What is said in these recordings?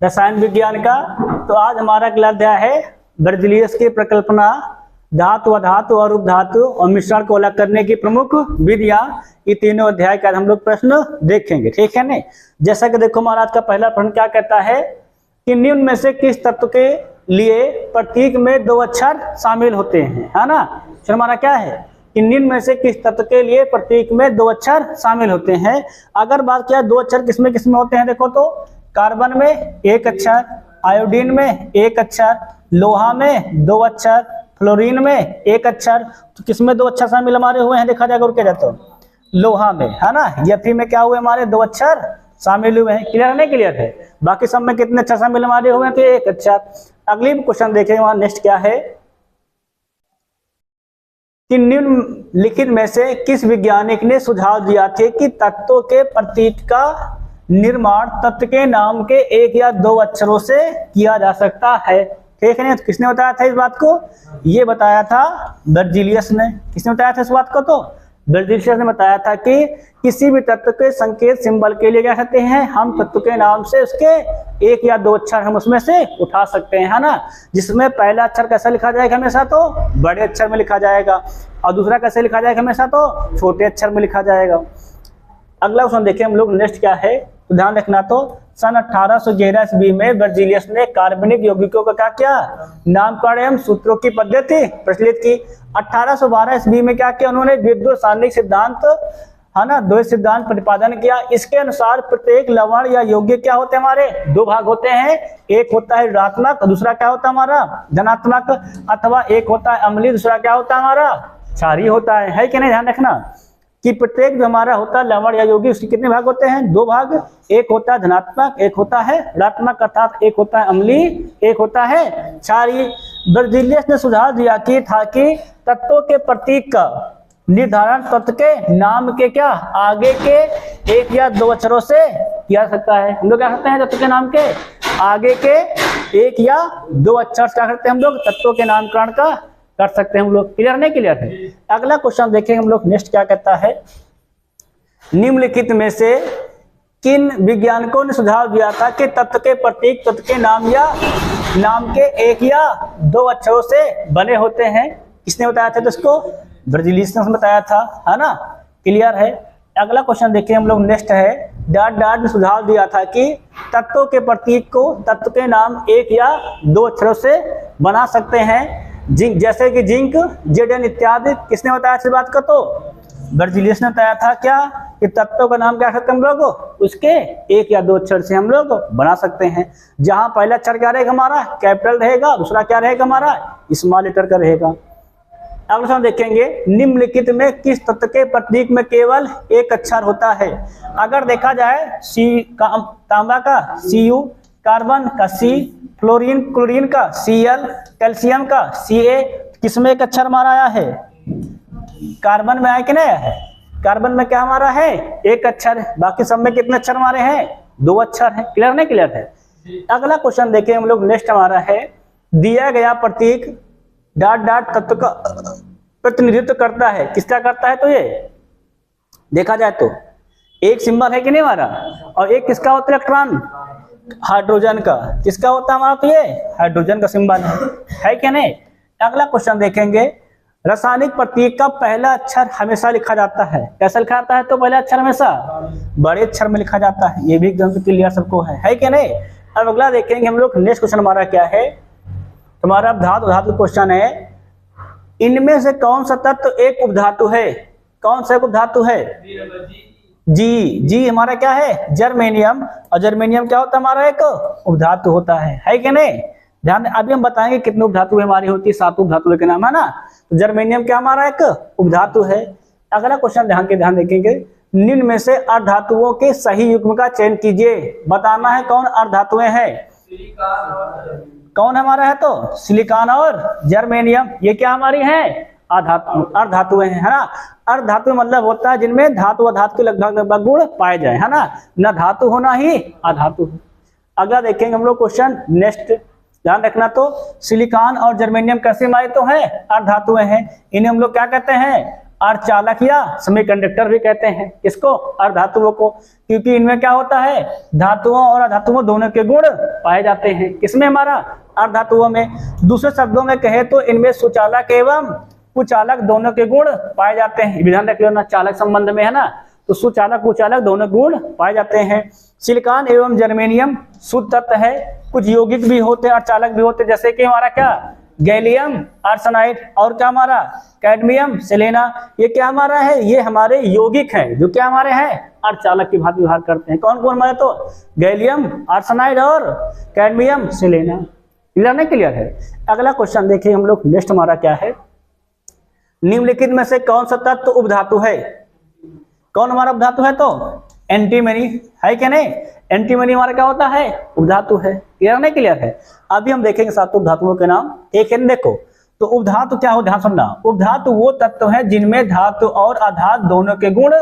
रसायन विज्ञान का। तो आज हमारा अगला अध्याय है बर्जीलियस की प्रकल्पना, धातु, अधातु और उपधातु और मिश्रण को अलग करने की प्रमुख विधियां। ये तीनों अध्याय का हम लोग प्रश्न देखेंगे, ठीक है ना। जैसा कि देखो हमारा आज का पहला प्रश्न क्या कहता है कि निम्न में से किस तत्व के लिए प्रतीक में दो अक्षर शामिल होते हैं, है ना। फिर हमारा क्या है कि निम्न में से किस तत्व के लिए प्रतीक में दो अक्षर शामिल होते हैं। अगर बात किया दो अक्षर किसमें किसमें होते हैं, देखो तो कार्बन में एक अक्षर, आयोडीन में एक अक्षर, लोहा में दो अक्षर, फ्लोरीन में एक अक्षर। तो किसमें दो अक्षर शामिल हमारे हुए हैं, देखा जाएगा और क्या जाता है लोहा में, है ना। Fe में क्या हुए हमारे दो अक्षर शामिल हुए हैं। क्लियर है नहीं क्लियर है। बाकी सब में कितने अक्षर शामिल हमारे हुए हैं, तो एक अक्षर। अगली क्वेश्चन देखेंगे वहां नेक्स्ट क्या है कि निम्नलिखित में से किस वैज्ञानिक ने सुझाव दिया थे कि तत्वों के प्रतीक का निर्माण तत्व के नाम के एक या दो अक्षरों से किया जा सकता है, ठीक है। तो किसने बताया था इस बात को, ये बताया था बर्जीलियस ने। किसने बताया था इस बात को, तो बर्जीलियस ने बताया था कि किसी भी तत्व के संकेत सिंबल के लिए क्या कहते हैं, हम तत्व के नाम से उसके एक या दो अक्षर हम उसमें से उठा सकते हैं, है ना। जिसमें पहला अक्षर कैसा लिखा जाएगा हमेशा, तो बड़े अक्षर में लिखा जाएगा, और दूसरा कैसे लिखा जाएगा हमेशा, तो छोटे अक्षर में लिखा जाएगा। अगला क्वेश्चन देखिए हम लोग नेक्स्ट क्या है, तो ध्यान रखना। तो सन 1811 ईस्वी में बर्जीलियस ने कार्बनिक यौगिकों का क्या किया, नामकरण एवं सूत्रों की पद्धति प्रचलित की। 1812 ईस्वी में क्या किया उन्होंने, विद्युत रासायनिक सिद्धांत, है ना, द्वैत सिद्धांत प्रतिपादन किया। इसके अनुसार प्रत्येक लवण या यौगिक क्या होते हैं हमारे, दो भाग होते हैं। एक होता है ऋणात्मक, दूसरा क्या होता है हमारा धनात्मक, अथवा एक होता है अम्लीय, दूसरा क्या होता है हमारा क्षारीय होता है कि नहीं। ध्यान रखना कि प्रत्येक जो हमारा होता है लवण या यौगिक उसके कितने भाग होते हैं, दो भाग। एक होता है धनात्मक, एक होता है ऋणात्मक, अर्थात एक होता है अम्लीय, एक होता है क्षारीय। बर्जीलियस ने सुझाव दिया कि था कि तत्वों के प्रतीक का निर्धारण तत्व के नाम के क्या आगे के एक या दो अक्षरों से किया जा सकता है। हम लोग क्या करते हैं, तत्व के नाम के आगे के एक या दो अक्षर क्या करते हैं हम लोग, तत्वों के नामकरण का कर सकते हैं हम लोग। क्लियर नहीं क्लियर है। अगला क्वेश्चन देखेंगे हम लोग नेक्स्ट क्या कहता है, निम्नलिखित में से किन वैज्ञानिकों ने सुझाव दिया था कि तत्व के प्रतीक तत्व के नाम या नाम के एक या दो अक्षरों से बने होते हैं। किसने बताया था इसको, बर्जीलियस ने बताया था, है ना। क्लियर है। अगला क्वेश्चन देखिए हम लोग नेक्स्ट है, डार्ट ने सुझाव दिया था कि तत्वों के प्रतीक को तत्व के नाम एक या दो अक्षरों से बना सकते हैं, जिंक जैसे कि जिंक, जेडन इत्यादि। किसने बताया इस बात को, तो बर्जीलियस ने बताया था क्या कि तत्वों का नाम क्या करते हैं हम लोग, उसके एक या दो अक्षर से हम लोग बना सकते हैं। जहां पहला अक्षर क्या रहेगा हमारा कैपिटल रहेगा, दूसरा क्या रहेगा हमारा स्मॉल लेटर का रहेगा। अगला हम देखेंगे निम्नलिखित में किस तत्व के प्रतीक में केवल एक अक्षर होता है। अगर देखा जाए तांबा का Cu, कार्बन का C, फ्लोरीन क्लोरीन का Cl, कैल्शियम का Ca, किसमें एक अक्षर हमारा आया है, कार्बन में आया कि नहीं आया है। कार्बन में क्या हमारा है, एक अक्षर है। बाकी सब में कितने अक्षर हमारे हैं, दो अक्षर है। क्लियर नहीं क्लियर है। अगला क्वेश्चन देखिए हम लोग नेक्स्ट हमारा है, दिया गया प्रतीक डॉट डॉट तत्व का प्रतिनिधित्व करता है। किसका करता है, तो ये देखा जाए तो एक सिंबल है कि नहीं हमारा, और एक किसका होता है इलेक्ट्रॉन, हाइड्रोजन का। किसका होता है हमारा, तो ये हाइड्रोजन का सिंबल है क्या नहीं। अगला क्वेश्चन देखेंगे, रासायनिक प्रतीक का पहला अक्षर हमेशा लिखा जाता है। कैसा लिखा जाता है, तो पहला अक्षर हमेशा बड़े अक्षर में लिखा जाता है। ये भी एकदम से क्लियर सबको है क्या नहीं। अब अगला देखेंगे हम लोग नेक्स्ट क्वेश्चन हमारा क्या है, तुम्हारा धातु क्वेश्चन है, इनमें से कौन सा तत्व एक उपधातु है। कौन सा एक उपधातु है, जी हमारा क्या है जर्मेनियम, और जर्मेनियम क्या होता है हमारा एक उपधातु होता है कि नहीं। ध्यान अभी हम बताएंगे कितने उपधातु हमारी होती है, 7 उपधातुओं के नाम है ना। तो जर्मेनियम क्या हमारा एक उपधातु है। अगला क्वेश्चन ध्यान देखेंगे, निम्न में से अर्धधातुओं के सही युग्म का चयन कीजिए। बताना है कौन अर्धधातुएं हैं, कौन हमारा है, तो सिलिकॉन और जर्मेनियम। ये क्या हमारी है, अर्धधातुएं हैं, है ना। अर्धधातु मतलब होता है जिनमें धातु व धातु के लगभग गुण पाए जाए, है ना, न धातु होना ही अधातु। अगला देखेंगे हम लोग क्वेश्चन नेक्स्ट, ध्यान रखना। तो सिलिकॉन और जर्मेनियम कैसे हमारे तो है अर्धधातुएं हैं। इन्हें हम लोग क्या कहते हैं, अर्धचालक या सेमीकंडक्टर भी कहते हैं। किसको? अर्धधातुओं को, क्योंकि इनमें क्या होता है, धातुओं और अधातुओं दोनों के गुण पाए जाते हैं। किसमें? हमारा अर्धधातुओं में। दूसरे शब्दों में कहे तो इनमें सुचालक एवं कुचालक दोनों के गुण पाए जाते हैं। विधान रख लेना, चालक संबंध में है ना, तो सुचालक कुचालक दोनों गुण पाए जाते हैं। सिलिकॉन एवं जर्मेनियम शुद्ध तत्व है, कुछ यौगिक भी होते हैं, अर्धचालक भी होते हैं, जैसे कि हमारा क्या, गैलियम आर्सेनाइड, और क्या हमारा कैडमियम सेलेना। ये क्या हमारा है, ये हमारे यौगिक हैं जो क्या हमारे हैं, अर्धचालक की भांति व्यवहार करते हैं। कौन कौन हमारे? तो गैलियम आर्सेनाइड और कैडमियम सेलेना। क्लियर नहीं? क्लियर है। अगला क्वेश्चन देखिए हम लोग, नेक्स्ट हमारा क्या है, निम्नलिखित में से कौन सा तत्व उपधातु है? कौन हमारा उपधातु है? तो एंटीमनी है क्या नहीं? एंटीमनी हमारा क्या होता है, उपधातु है। क्लियर नहीं? क्लियर है। अभी हम देखेंगे सात उपधातुओं के नाम। एक है, देखो तो उपधातु क्या हो, ध्यान सुनना। उपधातु वो तत्व है जिनमें धातु और अधातु दोनों के गुण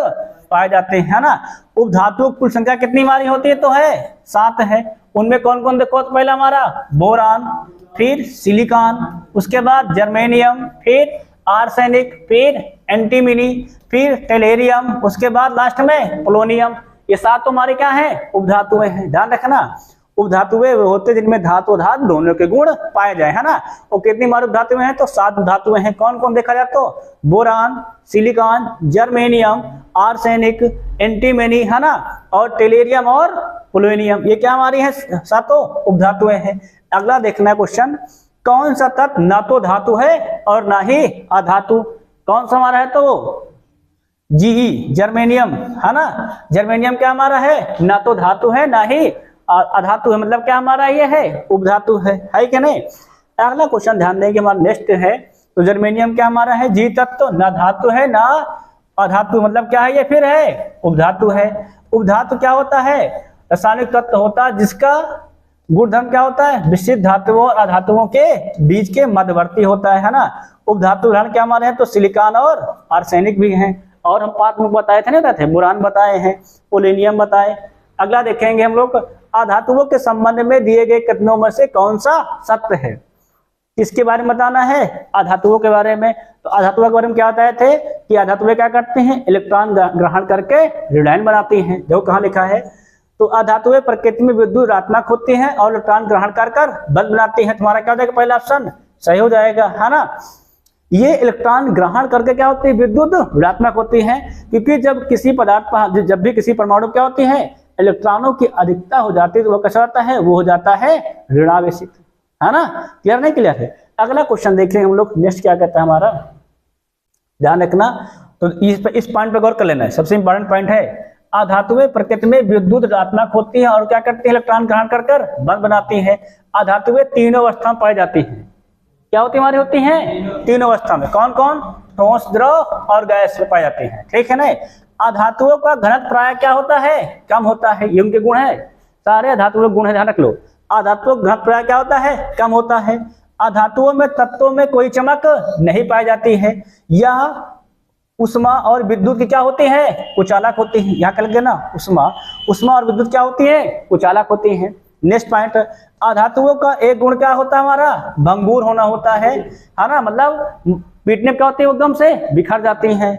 पाए जाते हैं, है ना। उपधातुओं की कुल संख्या कितनी हमारी होती है? तो है 7 है। उनमें कौन कौन? देखो तो पहला हमारा बोरान, फिर सिलिकॉन, उसके बाद जर्मेनियम, फिर आर्सेनिक, फिर एंटीमनी, फिर टेलेरियम, उसके बाद लास्ट में पोलोनियम। ये 7 तो हमारे क्या है, उपधातुएं हैं। ध्यान रखना, उपधातुएं होते जिनमें धातु और धातु दोनों के गुण पाए जाए, है ना। और कितनी हमारी उपधातुएं हैं? तो 7 धातुएं हैं। कौन कौन देखा जाए तो boron, silicon, germanium, arsenic, antimony, है ना, और टेलेरियम और पोलोनियम। ये क्या हमारी है, 7 उपधातुएं हैं। अगला देखना है क्वेश्चन, कौन सा तत्व ना तो धातु है और ना ही अधातु? कौन सा हमारा है? तो जी जर्मेनियम, है ना। जर्मेनियम क्या हमारा है, ना तो धातु है ना ही अधातु है, मतलब क्या हमारा ये है, उपधातु है क्या नहीं। अगला क्वेश्चन ध्यान देंगे हमारा नेक्स्ट है, तो जर्मेनियम क्या हमारा है, जी तत्व, ना धातु है ना अधातु, मतलब क्या है ये, फिर है उपधातु है। उपधातु क्या होता है, रासायनिक तत्व होता है जिसका गुणधर्म क्या होता है, विशिष्ट धातुओं और अधातुओं के बीच के मध्यवर्ती होता है ना। उपधातु उदाहरण क्या हमारे हैं, तो सिलिकॉन और आर्सेनिक भी हैं, और हम पाठ में बताए थे, नहीं बताए, बोरान बताए हैं, पोलोनियम बताए। अगला देखेंगे हम लोग, अधातुओं के संबंध में दिए गए कथनों में से कौन सा सत्य है। किसके बारे में बताना है, अधातुओं के बारे में। तो अधातुओं के बारे में क्या बताए थे कि अधातुएं क्या करते हैं, इलेक्ट्रॉन ग्रहण करके ऋणायन बनाती हैं। देखो कहाँ लिखा है, तो अधातुएं प्रकृति में विद्युत ऋणात्मक होती हैं और इलेक्ट्रॉन ग्रहण कर बल बनाती हैं। तुम्हारा क्या हो जाएगा, पहला ऑप्शन सही हो जाएगा, है ना। ये इलेक्ट्रॉन ग्रहण करके क्या होती है, विद्युत ऋणात्मक होती है, क्योंकि जब किसी पदार्थ पर, जब भी किसी परमाणु क्या होती है, इलेक्ट्रॉनों की अधिकता हो जाती है, तो वो कैसा होता है, वो हो जाता है ऋणावेशित, है ना। क्लियर नहीं, क्लियर है। अगला क्वेश्चन देखें हम लोग, नेक्स्ट क्या कहता है हमारा, ध्यान रखना। तो इस पॉइंट पे गौर कर लेना है, सबसे इंपॉर्टेंट पॉइंट है। अधातुएं प्रकृति में विद्युत ऋणात्मक होती हैं और क्या करती है, इलेक्ट्रॉन ग्रहण कर बल बनाती हैं। अधातुएं तीनों अवस्था में पाई जाती हैं। क्या होती हमारी होती हैं, तीनों अवस्था में। कौन कौन, ठोस, द्रव और गैस में पाई जाती हैं, ठीक है ना। अधातुओं का घनत्व प्राय क्या होता है, कम होता है, ये उनके गुण है, सारे अधातुओं के गुण है, ध्यान रख लो। अधातुओं का घनत्व प्राय क्या होता है, कम होता है। अधातुओं में तत्वों में कोई चमक नहीं पाई जाती है। यह उष्मा और विद्युत की क्या होती है, कुचालक होती है। यहाँ कल ना, उष्मा और विद्युत क्या होती है, कुचालक होती है। नेक्स्ट पॉइंट, अधातुओं का एक गुण क्या होता है हमारा, भंगुर होना होता है ना, मतलब पीटने क्या होती है, एकदम से बिखर जाती हैं।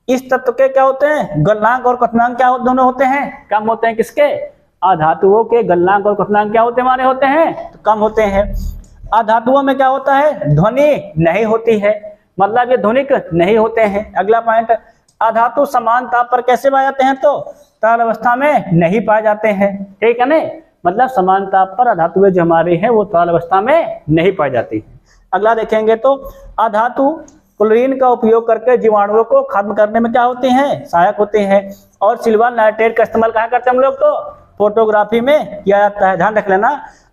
इस तत्व के क्या होते हैं, गलनांक और क्वथनांक क्या दोनों होते हैं, कम होते हैं। किसके, अधातुओं के गलनांक और क्वथनांक क्या होते हैं हमारे, होते हैं तो कम होते हैं। अधातुओं में क्या होता है, ध्वनि नहीं होती है, मतलब ये ध्वनिक नहीं होते हैं। अगला पॉइंट, अधातु समान ताप पर कैसे पाए जाते हैं, तो तरल अवस्था में नहीं पाए जाते हैं, ठीक है ना। मतलब समान ताप पर अधातुएं जो हमारी हैं वो तरल अवस्था में नहीं पाई जाती है। अगला देखेंगे तो अधातु क्लोरीन का उपयोग करके जीवाणुओं को खत्म करने में क्या होते हैं, सहायक होते हैं। और सिल्वर नाइट्रेट का इस्तेमाल कहाँ करते हैं हम लोग, तो फोटोग्राफी में किया जाता है, ध्यान रख लेना।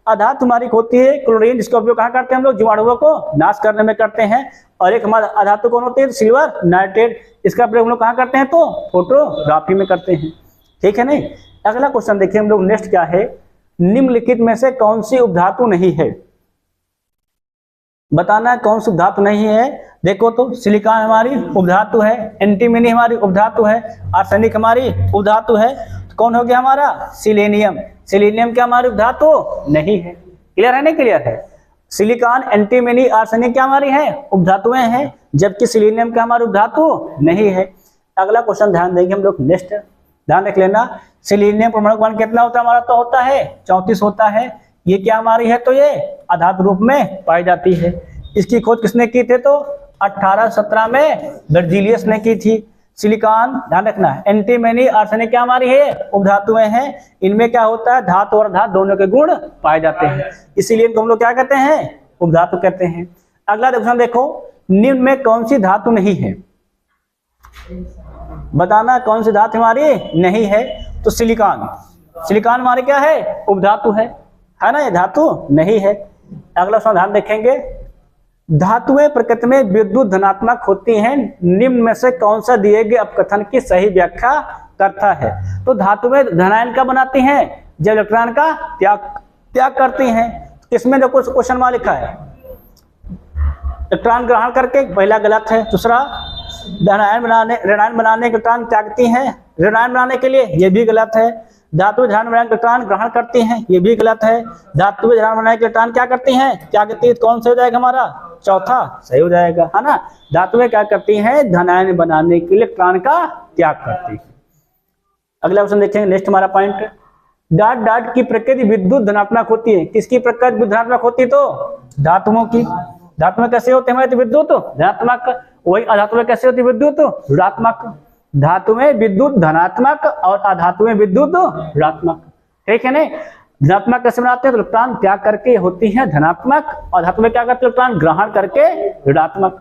अधातु हमारी होती है क्लोरीन, जिसका उपयोग कहाँ करते हैं हम लोग, जीवाणुओं को नाश करने में करते हैं। और एक हमारा अधातु कौन होती है, सिल्वर नाइट्रेट, इसका प्रयोग हम लोग कहाँ करते हैं, तो फोटोग्राफी में करते हैं, ठीक है नहीं। अगला क्वेश्चन देखिए हम लोग, नेक्स्ट क्या है, निम्नलिखित में से कौन सी उपधातु नहीं है, बताना है कौन सी उपधातु नहीं है। देखो तो सिलिकॉन हमारी उपधातु है, एंटीमनी हमारी उपधातु है, आर्सेनिक हमारी उपधातु है। तो कौन हो गया हमारा, सिलेनियम। सिलेनियम क्या हमारी उपधातु नहीं है। क्लियर है नहीं, क्लियर है। सिलिकॉन, एंटीमनी, आर्सेनिक क्या हमारी है? उपधातुएं हैं, जबकि सिलीनियम क्या हमारी उपधातु नहीं है। अगला क्वेश्चन ध्यान देंगे हम लोग नेक्स्ट, ध्यान रख लेना। सिलीनियम परमाणु क्रमांक कितना होता है हमारा? तो होता है 34 होता है। ये क्या हमारी है? तो ये अधातु रूप में पाई जाती है। इसकी खोज किसने की थी? तो 1817 में बर्जीलियस ने की थी। सिलिकॉन ध्यान रखना, एंटीमनी, आर्सेनिक क्या हमारी है? उपधातुएं हैं। इनमें क्या होता है? धातु और धातु दोनों के गुण पाए जाते हैं, इसीलिए इनको हम लोग क्या कहते हैं? उपधातु कहते हैं। अगला क्वेश्चन देखो, निम्न में कौन सी धातु नहीं है? बताना कौन सी धातु हमारी नहीं है? तो सिलिकॉन। सिलिकॉन हमारी क्या है? उपधातु है ना, ये धातु नहीं है। अगला क्वेश्चन ध्यान देखेंगे, धातुएं प्रकृति में विद्युत धनात्मक होती हैं, निम्न में से कौन सा दिए गए अपकथन की सही व्याख्या करता है? तो धातुएं धनायन का बनाती हैं जब इलेक्ट्रॉन का त्याग करती हैं। इसमें जो कुछ क्वेश्चन में लिखा है, इलेक्ट्रॉन ग्रहण करके, पहला गलत है। दूसरा, ऋणायन बनाने के इलेक्ट्रॉन त्यागती हैं, ऋणायन बनाने के लिए, ये भी गलत है। धातु ध्यान बनाने के इलेक्ट्रॉन ग्रहण करती हैं, ये भी गलत है। धातु ध्यान बनाने के इलेक्ट्रॉन क्या करती हैं? त्यागती है। कौन सा हो जाएगा हमारा? चौथा सही हो जाएगा, है ना। धातुएं क्या करती हैं? धनायन बनाने के लिए इलेक्ट्रॉन का त्याग करती है। अगला क्वेश्चन देखेंगे, नेक्स्ट हमारा पॉइंट, डॉट डॉट की प्रकृति विद्युत धनात्मक होती है। किसकी प्रकृति विद्युत धनात्मक होती? तो धातुओं की। धातुएं कैसे होते हैं? विद्युत धनात्मक। वही अधातुएं कैसे होती? विद्युत ऋणात्मक। धातुएं विद्युत धनात्मक और अधातुएं विद्युत ऋणात्मक, ठीक है ना। धनात्मक कैसे बनाते हैं? तो इलेक्ट्रॉन त्याग करके होती है धनात्मक, और धातु में क्या करते हैं? इलेक्ट्रॉन ग्रहण करके ऋणात्मक।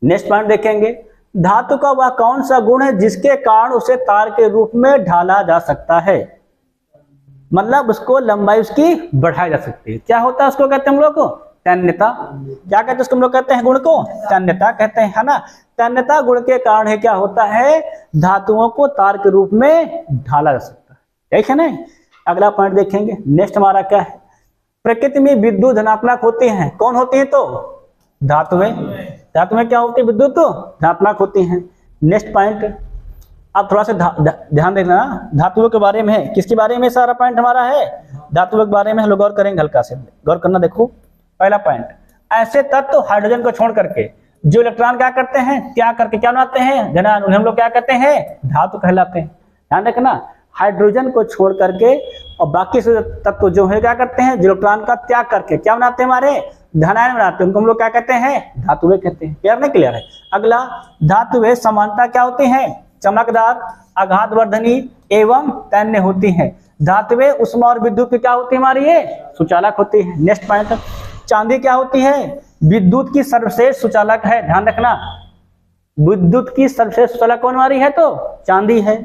नेक्स्ट पॉइंट देखेंगे, धातु का वह कौन सा गुण है जिसके कारण उसे तार के रूप में ढाला जा सकता है? मतलब उसको लंबाई उसकी बढ़ाई जा सकती है। क्या होता है उसको कहते हैं हम लोग? तन्यता। क्या कहते हैं उसको हम लोग? कहते हैं गुण को तन्यता कहते हैं, है ना। तन्यता गुण के कारण है क्या होता है? धातुओं को तार के रूप में ढाला जा सकता है, ठीक है ना। अगला पॉइंट देखेंगे, नेक्स्ट हमारा क्या है, प्रकृति में विद्युत धनात्मक होती हैं। कौन होती है? तो धातुएं। धातुएं क्या होती है? विद्युत धनात्मक होती हैं। नेक्स्ट पॉइंट, अब थोड़ा सा ध्यान देना धातुओं के बारे में है। किसके बारे में सारा पॉइंट हमारा है? धातुओं के बारे में हम लोग गौर करेंगे, हल्का से गौर करना। देखो पहला पॉइंट, ऐसे तत्व हाइड्रोजन को छोड़ करके जो इलेक्ट्रॉन क्या करते हैं? त्याग करके क्या बनाते हैं? धनायन। उन्हें हम लोग क्या कहते हैं? धातु कहलाते हैं। ध्यान रखना, हाइड्रोजन को छोड़ करके और बाकी से तत्व जो है क्या करते हैं? जो इलेक्ट्रॉन का त्याग करके क्या बनाते हैं? हमारे धनायन बनाते हैं। उनको हम लोग क्या कहते हैं? धातुएं कहते हैं। क्लियर नहीं? क्लियर है। अगला, धातुएं समानता क्या होती हैं? चमकदार, आघातवर्धनी एवं तन्य होती हैं। धातुएं उष्मा और विद्युत की क्या होती है? हमारी ये सुचालक होती है। नेक्स्ट पॉइंट, चांदी क्या होती है? विद्युत की सर्वश्रेष्ठ सुचालक है। ध्यान रखना, विद्युत की सर्वश्रेष्ठ सुचालक कौन हमारी है? तो चांदी है।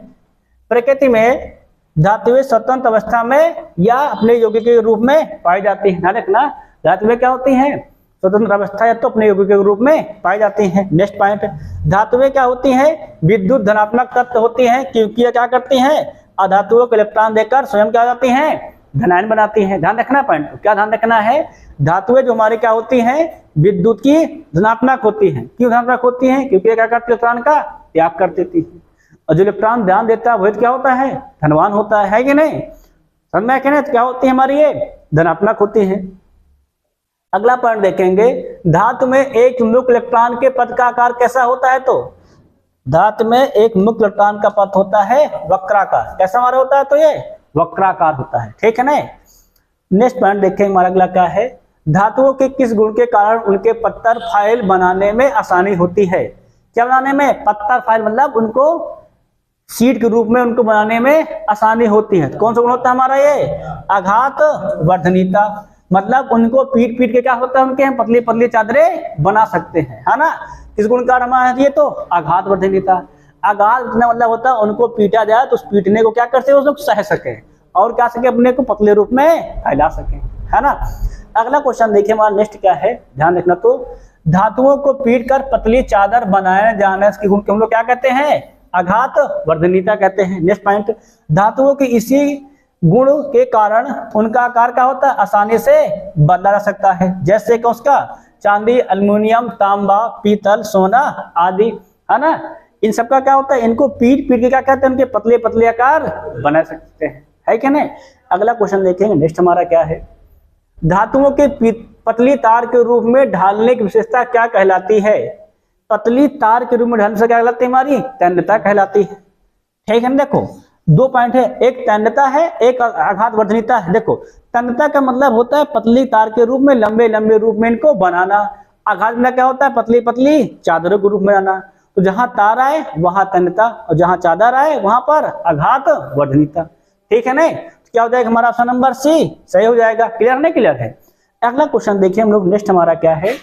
प्रकृति में धातुएं स्वतंत्र अवस्था में या अपने यौगिक के रूप में पाई जाती हैं। ध्यान रखना, धातुएं क्या होती हैं? स्वतंत्र अवस्था या तो अपने यौगिक के रूप में पाई जाती हैं। नेक्स्ट पॉइंट, धातुएं क्या होती हैं? विद्युत धनात्मक तत्व होती हैं, क्योंकि ये क्या करती हैं? अधातुओं को इलेक्ट्रॉन देकर स्वयं क्या जाती हैं? धनायन बनाती हैं। ध्यान रखना पॉइंट, क्या ध्यान रखना है? धातुएं जो हमारी क्या होती हैं? विद्युत की धनात्मक होती हैं। क्यों धनात्मक होती हैं? क्योंकि ये क्या करती है? इलेक्ट्रॉन का त्याग कर देती है। और जो इलेक्ट्रॉन ध्यान देता है वह क्या होता है? धनवान होता है कि नहीं? समझ में क्या? क्या होती है हमारी? ये धनात्मक होती है। अगला पॉइंट देखेंगे, धातु में एक मुक्त इलेक्ट्रॉन के पथ का आकार कैसा होता है? तो धातु में एक मुक्त इलेक्ट्रॉन का पथ होता है वक्राकार। कैसा हमारा होता है? तो ये वक्राकार होता है, ठीक है ना। नेक्स्ट पॉइंट देखेंगे हमारा अगला क्या है, धातुओं के किस गुण के कारण उनके पत्थर फाइल बनाने में आसानी होती है? क्या बनाने में? पत्थर फाइल, मतलब उनको सीट के रूप में उनको बनाने में आसानी होती है। कौन सा गुण होता है हमारा? ये आघात वर्धनीयता, मतलब उनको पीट पीट के क्या होता है? उनके हम पतली पतली चादरें बना सकते हैं, है ना। किस गुण का हमारा? ये तो आघात वर्धनीयता। आघात मतलब होता है उनको पीटा जाए तो उस पीटने को क्या करते हैं? उस लोग सह सके और क्या सके? अपने को पतले रूप में फैला सके, है ना। अगला क्वेश्चन देखिए हमारा नेक्स्ट क्या है, ध्यान रखना। तो धातुओं को पीट कर पतली चादर बनाए जाने के गुण को हम लोग क्या कहते हैं? आघात वर्धनीयता कहते हैं। नेक्स्ट पॉइंट, धातुओं की इसी गुण के कारण उनका आकार क्या होता है? आसानी से बदला जा सकता है। जैसे कि उसका चांदी, एल्युमिनियम, तांबा, पीतल, सोना आदि, है ना। इन सबका क्या होता है? इनको पीट पीट के क्या कहते हैं? उनके पतले पतले आकार बना सकते हैं, है क्या नहीं। अगला क्वेश्चन देखेंगे नेक्स्ट हमारा क्या है, धातुओं के पतली तार के रूप में ढालने की विशेषता क्या कहलाती है? पतली तार के रूप में ढालने से क्या कहलाती है? हमारी तन्यता कहलाती है। ठीक है ना, देखो दो पॉइंट है, एक तन्यता है, एक आघात वर्धनीयता है। देखो तन्यता का मतलब होता है पतली तार के रूप में लंबे लंबे रूप में इनको बनाना। आघात में क्या होता है? पतली पतली चादरों के रूप में बनाना। तो जहां तार आए वहां तन्यता और जहां चादर आए वहां पर आघात वर्धनीयता। ठीक है ना, तो क्या हो जाएगा हमारा ऑप्शन नंबर सी सही हो जाएगा। क्लियर नहीं? क्लियर है। अगला क्वेश्चन देखिए हम लोग, नेक्स्ट हमारा क्या है?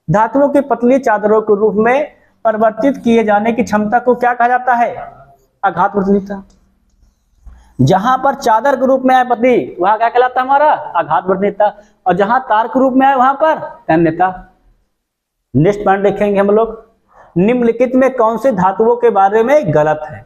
धातुओं की पतली चादरों के रूप में परिवर्तित किए जाने की क्षमता को क्या कहा जाता है? आघात वर्धनीयता। जहां पर चादर के रूप में आए पतली वहां क्या कहलाता है? हमारा आघात वर्धनीयता। और जहां तार के रूप में आए वहां पर तन्यता। नेक्स्ट पॉइंट देखेंगे हम लोग, निम्नलिखित में कौन से धातुओं के बारे में गलत है?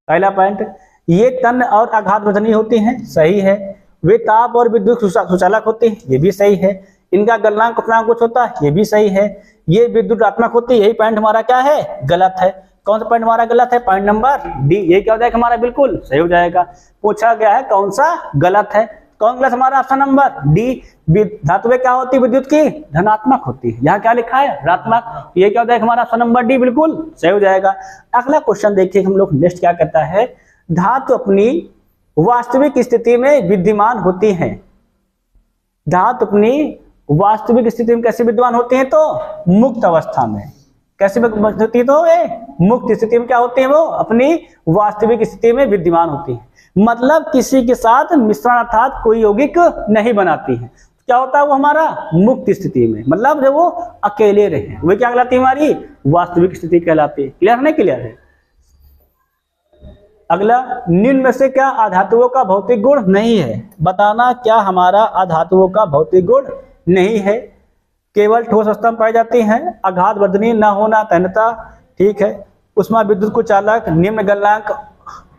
पहला पॉइंट, ये तन्य और आघात वर्धनीय होती हैं, सही है। वे ताप और विद्युत सुचालक होते हैं, ये भी सही है। इनका गलनांक क्वथनांक कुछ होता है, ये भी सही है। ये विद्युतात्मक होती है, यही पॉइंट हमारा क्या है? गलत है। कौन सा पॉइंट हमारा गलत है? Point number D. ये क्या हो जाएगा हमारा? बिल्कुल सही हो जाएगा। पूछा गया है कौन सा गलत है, कौन गलत? हमारा ऑप्शन नंबर डी। धातुएं क्या होती है? विद्युत की धनात्मक होती है। यहाँ क्या लिखा है? ऋणात्मक। ये क्या हो जाएगा हमारा? ऑप्शन नंबर डी बिल्कुल सही हो जाएगा। अगला क्वेश्चन देखिए हम लोग, नेक्स्ट क्या कहता है? धातु अपनी वास्तविक स्थिति में विद्यमान होती हैं। धातु अपनी वास्तविक स्थिति में कैसे विद्यमान होते हैं? तो मुक्त अवस्था में। कैसे होती है? तो मुक्त स्थिति में क्या होते हैं? वो अपनी वास्तविक स्थिति में विद्यमान होती है। मतलब किसी के साथ मिश्रण अर्थात कोई यौगिक नहीं बनाती है। क्या होता है वो? हमारा मुक्त स्थिति में, मतलब जब वो अकेले रहे, वो क्या कहलाती है? हमारी वास्तविक स्थिति कहलाती है। क्लियर नहीं? क्लियर है। अगला, निम्न में से क्या अधातुओं का भौतिक गुण नहीं है? बताना क्या हमारा अधातुओं का भौतिक गुण नहीं है? केवल ठोस अवस्था में पाई जाती हैं, आघात वर्धनीय न होना, तन्यता, ठीक है, उष्मा विद्युत कुचालक, निम्न गलनांक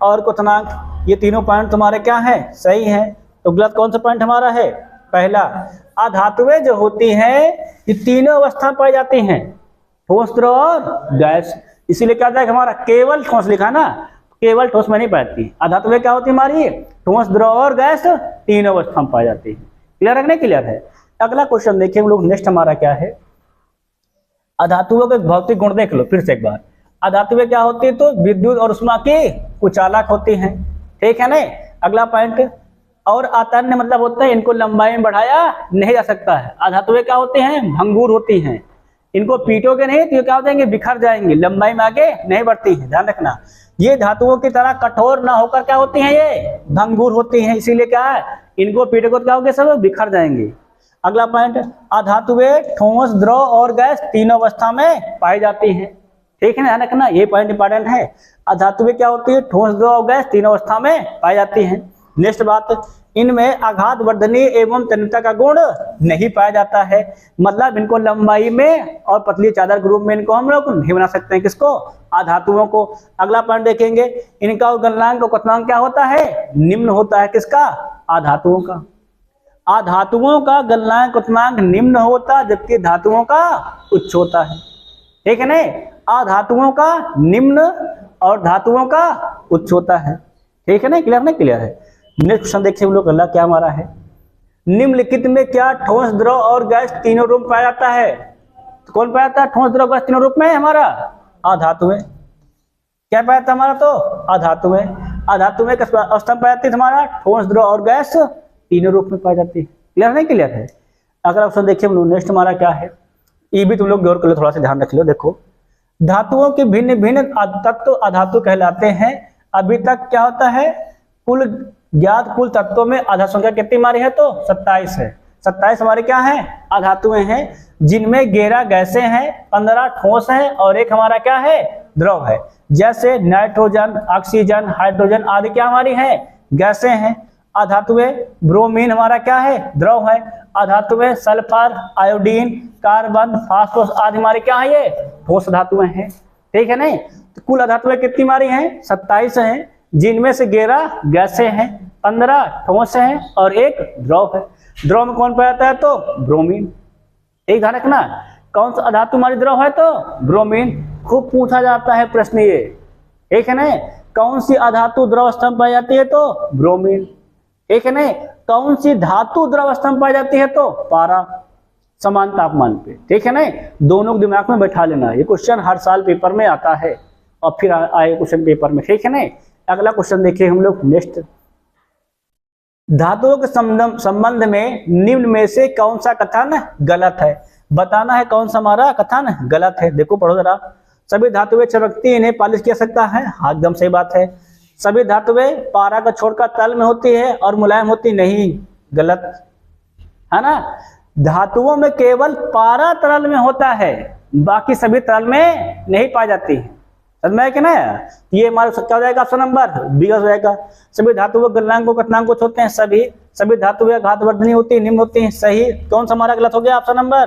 और क्वथनांक, ये तीनों पॉइंट तुम्हारे क्या है? सही है। तो गलत कौन सा पॉइंट हमारा है? पहला, अधातुएं जो होती हैं ये तीनों अवस्था में पाई जाती हैं, ठोस, द्रव और गैस। इसीलिए क्या जाएगा हमारा? केवल ठोस लिखा ना, केवल ठोस में नहीं पाती। अधातुएं क्या होती है हमारी? ठोस, द्रव और गैस तीनों अवस्था में पाई जाती है। क्लियर है कि नहीं? क्लियर है। अगला क्वेश्चन देखिए हम लोग, नेक्स्ट हमारा क्या है? अधातुओं के भौतिक गुण देख लो फिर से एक बार। अधातुएं क्या होती है? तो विद्युत और उष्मा की कुचालक होती हैं। ठीक है ना? अगला पॉइंट, और अतन्य मतलब होता है इनको लंबाई में बढ़ाया नहीं जा सकता है। अधातुएं क्या होते हैं? भंगुर होती हैं। इनको पीटोगे नहीं तो क्या हो जाएंगे? बिखर जाएंगे, लंबाई में आगे नहीं बढ़ती हैं, ध्यान रखना। ये धातुओं की तरह कठोर ना होकर क्या होती हैं? ये भंगुर होती हैं। इसीलिए क्या है? इनको पीटोगे तो क्या होगा? सब बिखर जाएंगे। अगला पॉइंट, अधातुएं ठोस, द्रव और गैस तीनों अवस्था में पाई जाती हैं। ठीक है ना? ध्यान रखना, ये पॉइंट इंपॉर्टेंट है। अधातुएं क्या होती है? ठोस, द्रव और गैस तीनों अवस्था में पाई जाती हैं। नेक्स्ट बात, इनमें आघात वर्धनीय एवं तन्यता का गुण नहीं पाया जाता है। मतलब इनको लंबाई में और पतली चादर के रूप में इनको हम लोग नहीं बना सकते हैं। किसको? अधातुओं को। अगला पॉइंट देखेंगे, इनका गलनांक और क्वथनांक क्या होता है? निम्न होता है। किसका? अधातुओं का। अधातुओं का गलनांक क्वथनांक निम्न होता जबकि धातुओं का उच्च होता है। ठीक है ना? अधातुओं का निम्न और धातुओं का उच्च होता है। ठीक है ना? क्लियर नहीं? क्लियर है। नेक्स्ट क्वेश्चन देखिए हम लोग, अगला क्या हमारा है? निम्नलिखित में क्या ठोस, द्रव और गैस तीनों रूप पाया जाता है? तो कौन पाया जाता है? ठोस, द्रव, गैस तीनों रूप में हमारा अधातुएं। क्या पाया जाता है हमारा? तो अधातुएं। अधातुएं किस अवस्था में पाई जाती है? हमारा ठोस, द्रव और गैस तीनों रूप में पाई जाती है। क्लियर नहीं? क्लियर है। अगला ऑप्शन देखिए हम लोग, नेक्स्ट हमारा क्या है? ये भी तुम लोग गौर कर लो, थोड़ा सा ध्यान रख लो। देखो, धातुओं के भिन्न भिन्न तत्व अधातु कहलाते हैं। अभी तक क्या होता है? कुल ज्ञात कुल तत्वों में आधातु संख्या कितनी हमारी है? तो 27 है। 27 हमारे क्या है? अधातुएं हैं, जिनमें 11 गैसें हैं, 15 ठोस हैं और एक हमारा क्या है? द्रव है। जैसे नाइट्रोजन, ऑक्सीजन, हाइड्रोजन आदि क्या हमारी है? गैसें हैं। अधातुएं, ब्रोमीन हमारा क्या है? द्रव है। अधातुएं, सल्फर, आयोडीन, कार्बन, फास्फोरस आदि हमारी क्या है? ये ठोस धातुएं हैं। ठीक है नहीं? तो कुल अधातुएं कितनी हमारी हैं? 27 हैं, जिनमें से 11 गैसें हैं, 15 ठोस हैं और एक द्रव है। द्रव में कौन पाया जाता है? तो ब्रोमीन। एक ध्यान रखना, कौन सा अधातु हमारी द्रव है? तो ब्रोमीन। खूब पूछा जाता है प्रश्न ये। ठीक है ना? कौन सी अधातु द्रव अवस्था में पाई जाती है? तो ब्रोमीन। ठीक है नहीं? कौन सी धातु द्रवावस्था में पाई जाती है? तो पारा, समान तापमान पे। ठीक है ना, दोनों को दिमाग में बैठा लेना। ये क्वेश्चन हर साल पेपर में आता है और फिर आए क्वेश्चन पेपर में। ठीक है ना, अगला क्वेश्चन देखिए हम लोग नेक्स्ट। धातुओं के संबंध में निम्न में से कौन सा कथन गलत है? बताना है कौन सा हमारा कथन गलत है। देखो पढ़ो जरा। सभी धातुएं चमकती, इन्हें पालिश किया सकता है। हाँ, एकदम सही बात है। सभी धातुएं पारा का छोड़कर तल में होती है और मुलायम होती नहीं, गलत है ना। धातुओं में केवल पारा तरल में होता है, बाकी सभी तरल में नहीं पाई जाती है। समझ में आया कि ना? ये हमारा क्या हो जाएगा? ऑप्शन नंबर बी हो जाएगा। सभी धातुएं गलनांक कथनांक होते हैं, सभी धातुएं आघातवर्धनी होती है, निम्न होती हैं। सही। कौन सा हमारा गलत हो गया? Option number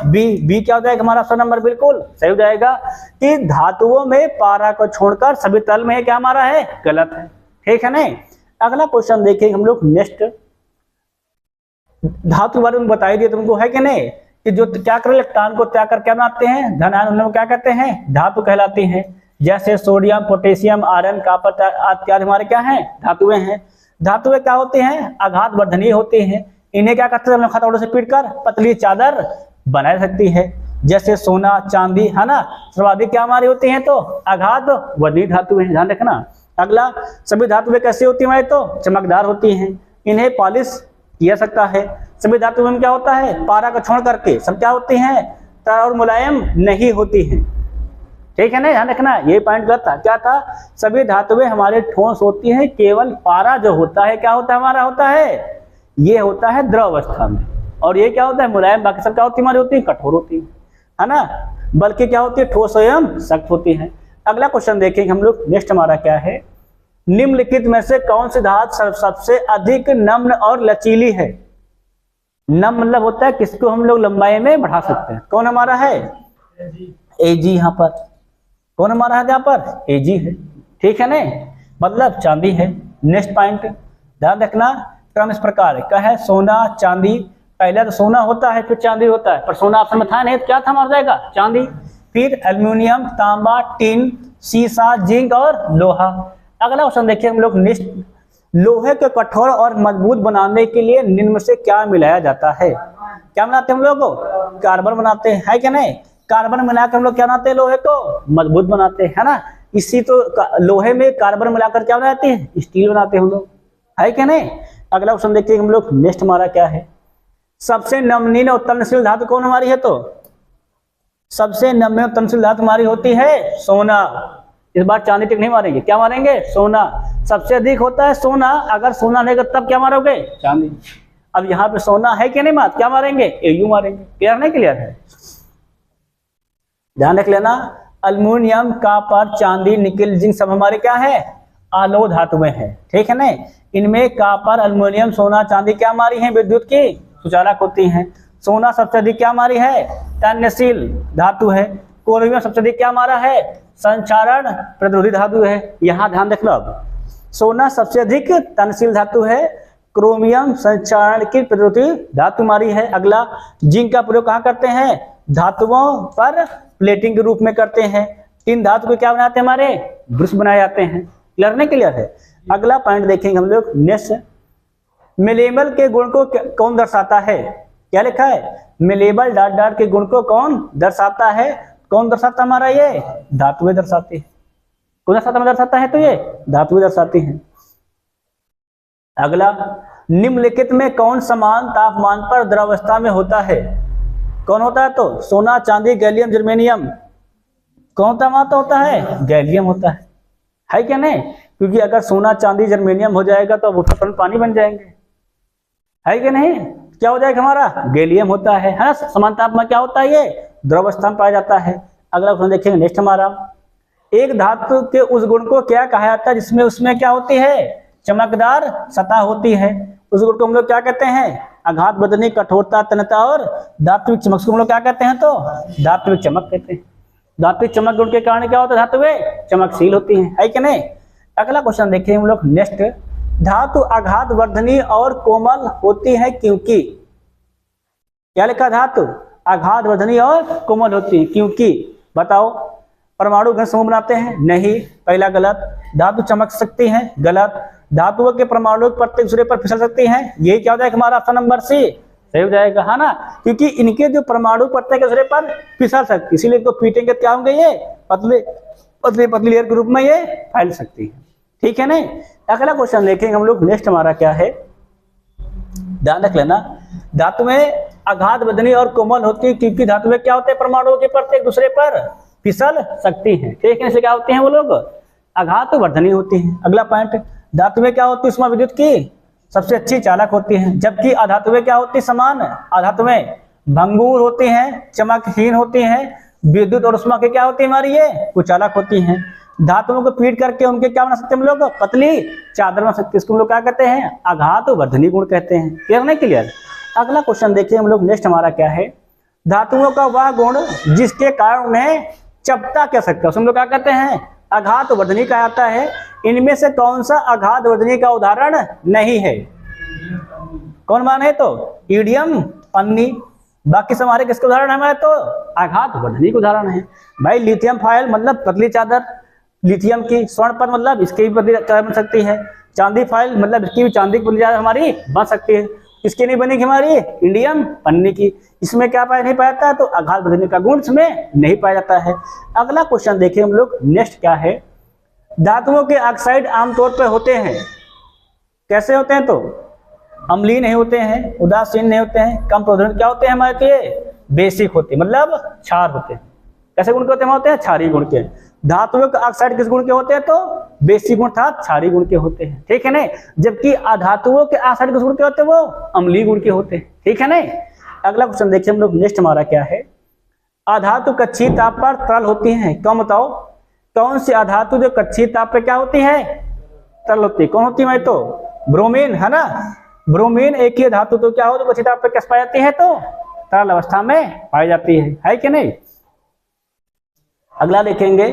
B. बी क्या हो जाएगा हमारा? ऑप्शन नंबर बिल्कुल सही हो जाएगा कि धातुओं में पारा को छोड़कर सभी तरल में क्या हमारा है? गलत है। ठीक है ना। अगला क्वेश्चन देखेंगे हम लोग नेक्स्ट। धातु बारे में बताई दिए तुमको, है कि नहीं, कि जो क्या कर इलेक्ट्रॉन को त्याग कर क्या बनाते हैं? धन आयन, उन्हें क्या कहते हैं? धातु कहलाती हैं। जैसे सोडियम, पोटेशियम, आयरन, कॉपर इत्यादि हमारे क्या हैं? धातुएं हैं। धातुएं क्या होती हैं? आघातवर्धनीय होती हैं। इन्हें क्या करते हैं? हथौड़े से पीटकर पतली चादर बना सकती है। जैसे सोना, चांदी, है ना, सर्वाधिक क्या हमारी होती हैं? तो आघातवर्धनीय धातुएं, ध्यान रखना। अगला, सभी धातुएं कैसी होती हैं? तो चमकदार होती हैं, इन्हें पॉलिश किया सकता है। सभी धातुओं में क्या होता है? पारा को छोड़ करके सब क्या होती हैं? तरल और मुलायम नहीं होती हैं। ठीक है ना, ध्यान रखना। ये पॉइंट गलत था। क्या था? सभी धातुएं हमारे ठोस होती हैं, केवल पारा जो होता है क्या होता है? हमारा होता है, ये होता है द्रव अवस्था में, और ये क्या होता है? मुलायम। बाकी सब क्या होती है? हमारी होती है कठोर होती है ना, बल्कि क्या होती है? ठोस एवं सख्त होती है। अगला क्वेश्चन देखेंगे हम लोग नेक्स्ट। हमारा क्या है? निम्नलिखित में से कौन सी धातु सबसे अधिक नम्र और लचीली है? नम्र मतलब होता है किसको हम लोग लंबाई में बढ़ा सकते हैं। कौन हमारा है? एजी। यहाँ पर कौन हमारा है? यहाँ पर एजी है। ठीक है ना, मतलब चांदी है। नेक्स्ट पॉइंट ध्यान रखना, क्रम इस प्रकार का है। सोना, चांदी, पहले तो सोना होता है फिर चांदी होता है, पर सोना ऑप्शन में था नहीं तो क्या था? हमारा जाएगा चांदी। फिर एल्यूमिनियम, तांबा, टिन, शीशा, जिंक और लोहा। अगला क्वेश्चन देखिए हम लोग नेक्स्ट। लोहे के कठोर और मजबूत बनाने के लिए निम्न में से क्या मिलाया जाता है? क्या बनाते हैं हम लोग? कार्बन बनाते हैं, है क्या नहीं? कार्बन मिलाकर हम लोग क्या बनाते हैं? लोहे को मजबूत बनाते हैं, है ना। इसी तो लोहे में कार्बन मिलाकर क्या बनाते हैं? स्टील बनाते हैं हम लोग, है क्या नहीं। अगला क्वेश्चन देखिए हम लोग नेक्स्ट। हमारा क्या है? सबसे नमनीय और तन्यशील धातु कौन हमारी है? तो सबसे नम्य और तन्यशील धातु हमारी होती है सोना। इस बार चांदी टिक नहीं मारेंगे, क्या मारेंगे? सोना। सबसे अधिक होता है सोना। अगर सोना नहीं तब क्या मारोगे? चांदी। अब यहाँ पे सोना है कि नहीं मात, क्या मारेंगे? एयू मारेंगे। क्लियर नहीं? क्लियर है, ध्यान रख लेना। अल्युमिनियम, कॉपर, चांदी, निकेल, जिंक सब हमारे क्या है? आलोक धातुएं हैं। ठीक है ना। इनमें कॉपर, अल्युमिनियम, सोना, चांदी क्या हमारी है? विद्युत की सुचालक होती हैं। सोना सबसे अधिक क्या हमारी है? तन्यशील धातु है। क्रोमियम सबसे अधिक क्या हमारा है? संचारण प्रतिरोधी धातु है। यहाँ ध्यान रखना, अब सोना सबसे अधिक तन्यशील धातु है, क्रोमियम संचारण की प्रतिरोधी धातु हमारी है। अगला, जिंक का प्रयोग कहाँ करते हैं? धातुओं पर प्लेटिंग के रूप में करते हैं। टिन धातु को क्या बनाते हैं? हमारे ब्रश बनाए जाते हैं। क्लियर नहीं? क्लियर है। अगला पॉइंट देखेंगे हम लोग नेक्स्ट। मिलेबल के गुण को कौन दर्शाता है? क्या लिखा है? मिलेबल डॉट डॉट के गुण को कौन दर्शाता है? कौन दर्शाता? हमारा ये धातुएं दर्शाती है। कौन दर्शाता है? तो ये धातुएं दर्शाती हैं। अगला, निम्नलिखित में कौन समान तापमान पर द्रवावस्था में होता है? कौन होता है? तो सोना, चांदी, गैलियम, जर्मेनियम। कौन तापमान होता है? गैलियम होता है क्या नहीं? क्योंकि अगर सोना, चांदी, जर्मेनियम हो जाएगा तो वो पानी बन जाएंगे, है कि नहीं? क्या हो जाएगा? हमारा गैलियम होता है ना। समान तापमान क्या होता है? ये द्रवावस्था में पाया जाता है। अगला क्वेश्चन देखेंगे नेक्स्ट। हमारा, एक धातु के उस गुण को क्या कहा जाता है जिसमें उसमें क्या होती है? चमकदार सतह होती है। उस गुण को हम लोग क्या कहते हैं? आघातवर्धनी, कठोरता, तन्यता और धात्विक चमक को हम लोग क्या कहते हैं? तो धात्विक चमक कहते हैं। धात्विक चमक गुण के कारण क्या होता है? धातुएं चमकशील होती हैं, है कि नहीं? अगला क्वेश्चन देखिए हम लोग नेक्स्ट। धातु आघातवर्धनी और कोमल होती है क्योंकि, क्या लिखा? धातु आघातवर्धनी और कोमल होती है क्योंकि, बताओ। परमाणु घन समूह बनाते हैं? नहीं, पहला गलत। धातु चमक सकती हैं? गलत। धातुओं के परमाणु प्रत्येक दूसरे पर फिसल सकती हैं? यही क्या हो जाएगा हमारा ऑप्शन नंबर सी सही हो जाएगा, है ना, क्योंकि इनके जो परमाणु प्रत्येक दूसरे पर फिसल सकती, इसीलिए इनको पीटेंगे क्या होंगे, ये पतले पतली पतली लेयर के रूप में ये फैल सकती है। ठीक है नहीं। अगला क्वेश्चन देखेंगे हम लोग, नेक्स्ट हमारा क्या है, ध्यान रख लेना, धातु में आघात बदनी और कोमल होती है क्योंकि धातु में क्या होते हैं, परमाणुओं के प्रत्येक दूसरे पर फिसल सकती हैं। ठीक है, इसलिए क्या होते हैं वो लोग, आघात वर्धनी होती है। अगला पॉइंट, धातु में क्या होती है, उष्मा विद्युत की सबसे अच्छी चालक होती है, जबकि अधातु में क्या होती है, समान अधातु में भंगुर होती हैं, चमकहीन होती हैं, विद्युत और उष्मा के क्या होती है हमारी ये कुचालक होती हैं। धातुओं को पीट करके उनके क्या बना सकते हैं हम लोग, पतली चादर बना सकते हैं, इसको हम लोग क्या कहते हैं, आघात वर्धनी गुण कहते हैं। क्लियर नहीं क्लियर। अगला क्वेश्चन देखिए हम लोग, नेक्स्ट हमारा क्या है, धातुओं का वह गुण जिसके कारण उन्हें चपटा कह सकते हैं, हम लोग क्या कहते हैं, आघात वर्धनी कहा जाता है। इनमें से कौन सा आघात वर्धनी का उदाहरण नहीं है, कौन माने तो ईडियम, पन्नी, बाकी सब हमारे किसके उदाहरण है, हमारे तो आघात वर्धनी के उदाहरण है। भाई लिथियम फाइल मतलब पतली चादर लिथियम की, स्वर्ण पर मतलब इसकी भी पतली चादर बन सकती है, चांदी फाइल मतलब इसकी भी चांदी की पतली चादर हमारी बन सकती है, इसकी नहीं बनेगी हमारी इंडियम पन्नी की। इसमें क्या नहीं पाया जाता है, तो आघात वर्धनी का गुण इसमें नहीं पाया जाता है। अगला क्वेश्चन देखिए हम लोग, नेक्स्ट क्या है, धातुओं के ऑक्साइड आमतौर पर होते हैं, कैसे होते हैं, तो अम्लीय नहीं होते हैं, उदासीन नहीं होते हैं, कम प्रदूषण क्या होते हैं हमारे, तो ये बेसिक होते हैं, मतलब क्षार होते हैं। कैसे गुण के होते हैं, क्षारीय गुण के। धातुओं के ऑक्साइड किस गुण के होते हैं, तो बेसिक गुण अर्थात क्षारीय गुण के होते हैं। ठीक है नहीं। जबकि अधातुओं के ऑक्साइड किस गुण के होते हैं, वो अम्लीय गुण के होते हैं। ठीक है नहीं। अगला क्वेश्चन देखिए हम लोग, नेक्स्ट हमारा क्या है, अधातु कक्षीय ताप पर तरल होती है, कौन बताओ, कौन सी अधातु जो कक्षीय ताप पे क्या होती है, तरल होती है, कौन होती है, तो ब्रोमीन, है ना। ब्रोमीन एक ही धातु तो क्या हो, तो कक्षीय ताप पे कैसे पाई जाती है, तो तरल अवस्था में पाई जाती है कि नहीं। अगला देखेंगे,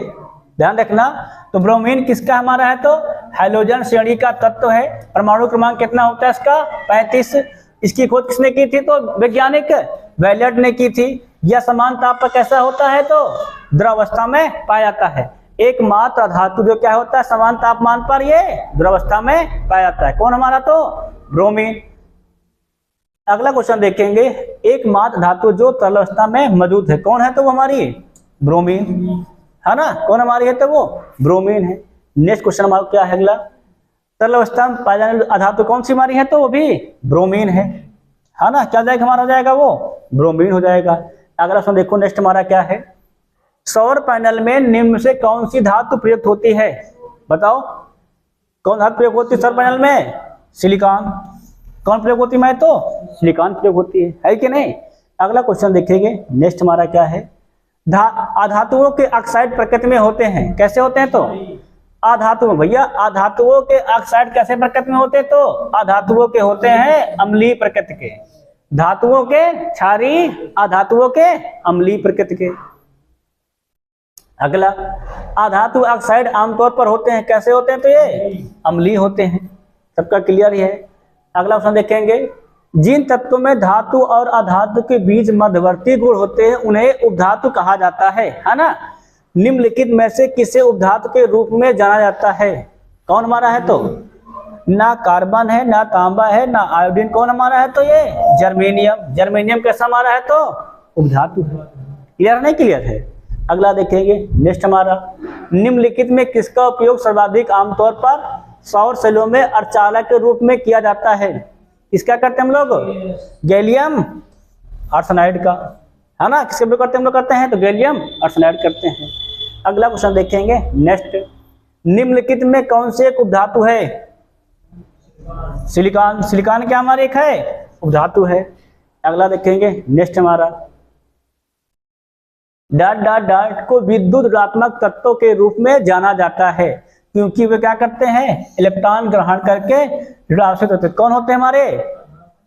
ध्यान रखना, तो ब्रोमीन किसका हमारा है, तो हैलोजन श्रेणी का तत्व है। परमाणु क्रमांक कितना होता है इसका, 35। इसकी खोज किसने की थी, तो वैज्ञानिक वैलेट ने की थी। यह समान ताप पर कैसा होता है, तो द्रवावस्था में पाया जाता है। एकमात्र धातु जो क्या होता है, समान तापमान पर ये द्रवावस्था में पाया जाता है, कौन हमारा, तो ब्रोमीन। अगला क्वेश्चन देखेंगे, एकमात्र धातु जो तरल अवस्था में मौजूद है, कौन है, तो वो हमारी ब्रोमीन, है ना, कौन हमारी है, तो वो ब्रोमीन है। नेक्स्ट क्वेश्चन हमारा क्या है अगला, तरल अवस्था में पाई जाने वाली धातु कौन सी हमारी है, तो वो भी ब्रोमीन है ना, क्या जाएगा हमारा, हो जाएगा वो ब्रोमीन हो जाएगा। अगला क्वेश्चन देखो, नेक्स्ट हमारा क्या है, सौर पैनल में निम्न से कौन सी धातु प्रयुक्त होती है, बताओ, कौन धातु प्रयोग होती है सौर पैनल में, सिलिकॉन। कौन प्रयोग होती है, तो सिलिकॉन प्रयोग होती है कि नहीं। अगला क्वेश्चन देखेंगे, नेक्स्ट हमारा क्या है, अधातुओं के ऑक्साइड प्रकृति में होते हैं, कैसे होते हैं, तो अधातुओं, भैया अधातुओं के ऑक्साइड कैसे प्रकृति में होते हैं, तो अधातुओं के होते हैं अम्लीय प्रकृति के, धातुओं के क्षारीय, अधातुओं के अम्लीय प्रकृति के। अगला, अधातु ऑक्साइड आमतौर पर होते हैं, कैसे होते हैं, तो ये अम्लीय होते हैं, सबका क्लियर ही है। अगला क्वेश्चन देखेंगे, जिन तत्वों में धातु और अधातु के बीच मध्यवर्ती गुण होते हैं उन्हें उपधातु कहा जाता है ना। निम्नलिखित में से किसे उपधातु के रूप में जाना जाता है, कौन हमारा है, तो ना कार्बन है, ना तांबा है, ना आयोडीन, कौन हमारा है, तो ये जर्मेनियम। जर्मेनियम कैसा हमारा है, तो उपधातु है। क्लियर नहीं क्लियर है। अगला देखेंगे, नेक्स्ट हमारा, निम्नलिखित में किसका उपयोग सर्वाधिक आमतौर पर सौर सेलों में अर्धचालक के रूप में किया जाता है, इसका करते हैं हम लोग, गैलियम आर्सेनाइड का, है ना, किसके उपयोग करते हैं हम लोग, करते हैं तो गैलियम आर्सेनाइड करते हैं। अगला क्वेश्चन देखेंगे, नेक्स्ट, निम्नलिखित में कौन से एक उपधातु है, सिलिकॉन। सिलिकॉन क्या हमारे एक है, उपधातु है। अगला देखेंगे, नेक्स्ट हमारा, डॉट डॉट डॉट को विद्युत ऋणात्मक तत्वों के रूप में जाना जाता है क्योंकि वे क्या करते हैं, इलेक्ट्रॉन ग्रहण करके ऋणात्मक होते हैं। कौन होते हैं हमारे,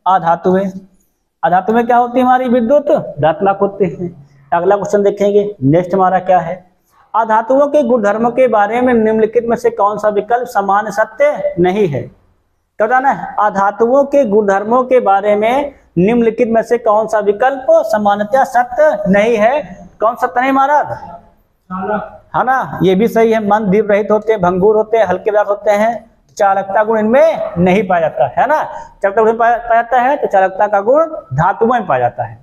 अधातुएं। अधातु में क्या होती है हमारी, विद्युत ऋणात्मक होते हैं। अगला क्वेश्चन देखेंगे, नेक्स्ट हमारा क्या है, अधातुओं के गुणधर्मों के बारे में निम्नलिखित में से कौन सा विकल्प सामान्य सत्य नहीं है, क्या बताना है, अधातुओं के गुणधर्मों के बारे में निम्नलिखित में से कौन सा विकल्प सामान्यतः सत्य नहीं है, कौन सत्य नहीं हमारा, है ना, ये भी सही है। मंद दीप रहित होते हैं, भंगुर होते हैं, हल्के पदार्थ होते हैं, चालकता गुण इनमें नहीं पाया जाता है ना। चालकता गुण पाया जाता है तो चालकता का गुण धातु में पाया जाता है।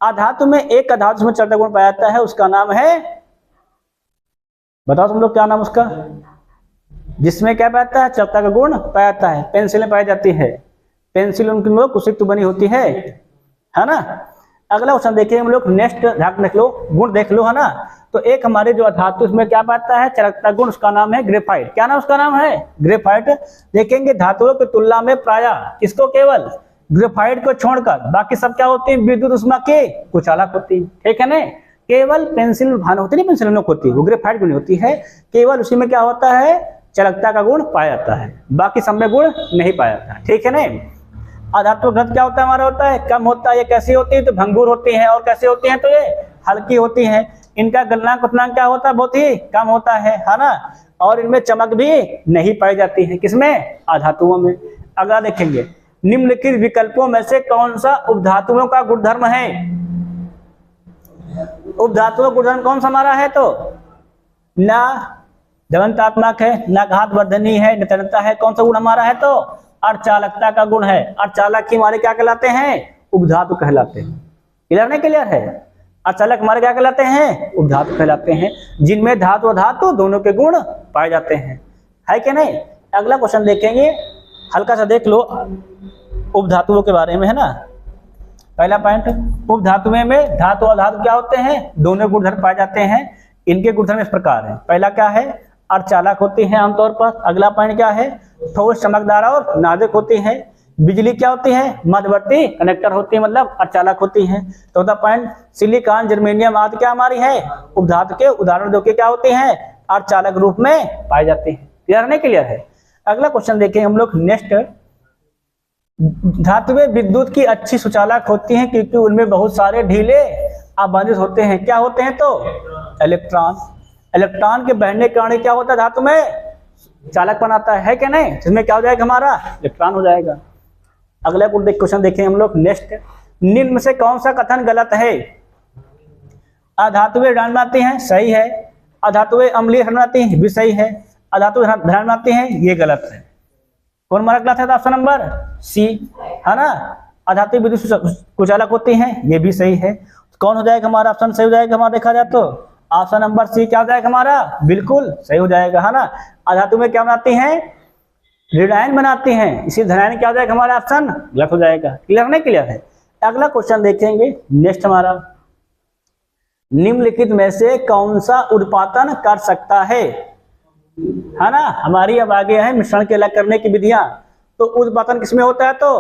अधातु में एक धातु में चालकता गुण पाया जाता है, उसका नाम है, बताओ तुम लोग क्या नाम उसका, जिसमें क्या पाया जाता है, चालकता का गुण पाया जाता है। पेंसिल में पाई जाती है, पेंसिल उनकी लोग कुशिक बनी होती है ना। अगला क्वेश्चन देखिए हम लोग, नेक्स्ट धातु देख लो, गुण देख लो, है ना। तो एक हमारे जो धातु इसमें क्या पाता है चालकता गुण, उसका नाम है ग्रेफाइट। क्या नाम उसका नाम है, ग्रेफाइट। देखेंगे धातुओं की तुलना में प्रायः इसको केवल ग्रेफाइट को छोड़कर बाकी सब क्या होती है, विद्युत ऊष्मा के कुचालक होती है, ठीक है ना। केवल पेंसिल भान होती नहीं, पेंसिल नोक होती है, वो ग्रेफाइट गुण होती है। केवल उसी में क्या होता है, चालकता का गुण पाया जाता है, बाकी सब में गुण नहीं पाया जाता, ठीक है ना। अधातु घनत्व क्या होता है हमारा, होता है कम होता है। ये कैसी होती है, तो भंगुर होती है। और कैसी होती है, तो ये हल्की होती है। इनका गलनांक क्वथनांक क्या होता है, बहुत ही कम होता है ना। और इनमें चमक भी नहीं पाई जाती है, किसमें, अधातुओं में। अगला देखेंगे, निम्नलिखित विकल्पों में से कौन सा उपधातुओं का गुणधर्म है। उपधातुओं का गुणधर्म कौन सा हमारा है, तो ना दवंतात्मक है, ना घातवर्धनी है, न तन्यता है। कौन सा गुण हमारा है, तो अर्धचालकता का गुण है। अर्धचालक ही हमारे क्या कहलाते हैं, उपधातु कहलाते हैं। क्लियर नहीं, क्लियर है। अर्धचालक हमारे क्या कहलाते हैं, उपधातु कहलाते हैं, जिनमें धातु और धातु दोनों के गुण पाए जाते हैं, है कि नहीं। अगला क्वेश्चन देखेंगे, हल्का सा देख लो उपधातुओं के बारे में, है ना। पहला पॉइंट, उपधातुओं में धातु और धातु क्या होते हैं, दोनों गुणधर्म पाए जाते हैं। इनके गुणधर्म इस प्रकार है। पहला क्या है, अर्धचालक होती है आमतौर पर। अगला पॉइंट क्या है, ठोस, चमकदार और नाजुक होती है। बिजली क्या होती है, मध्यवर्ती कंडक्टर होती है, मतलब अर्धचालक होती है। चौथा पॉइंट, सिलिकॉन, जर्मेनियम आदि क्या हमारी है, उपधातु के उदाहरण जो कि क्या होती है, अर्धचालक रूप में पाए जाते हैं। क्लियर नहीं, क्लियर है। अगला क्वेश्चन देखें हम लोग नेक्स्ट, धातुएं विद्युत की अच्छी सुचालक होती हैं क्योंकि उनमें बहुत सारे ढीले आबंधित होते हैं। क्या होते हैं, तो इलेक्ट्रॉन। इलेक्ट्रॉन के बहने के कारण क्या होता है, धातु में चालक बनाता है कि नहीं, जिसमें क्या हो जाएगा हमारा, इलेक्ट्रॉन हो जाएगा। अगला क्वेश्चन देखें हम लोग नेक्स्ट, निम्न में से कौन सा कथन गलत है। अधातुएं ढलान बनाती हैं, सही है। अधातुएं अम्लीय ढलान बनाती हैं, भी सही है। अधातुएं ढलान बनाती हैं, ये गलत है। कौन हमारा गलत है, तो ऑप्शन नंबर सी, है ना। अधातुएं विद्युत कुचालक होती हैं, ये भी सही है। कौन हो जाएगा हमारा ऑप्शन सही हो जाएगा हमारा, देखा जाए तो ऑप्शन नंबर सी क्या हो जाएगा हमारा, बिल्कुल सही हो जाएगा, है ना। अधातु में क्या बनाती हैं, ऋणायन बनाती हैं, इसी धनायन क्या हो जाएगा हमारा ऑप्शन गलत हो जाएगा। क्लियर नहीं, क्लियर है। अगला क्वेश्चन देखेंगे नेक्स्ट हमारा, निम्नलिखित में से कौन सा उत्पादन कर सकता है ना। हमारी अब आगे है मिश्रण के अलग करने की विधियां। तो उत्पादन किसमें होता है, तो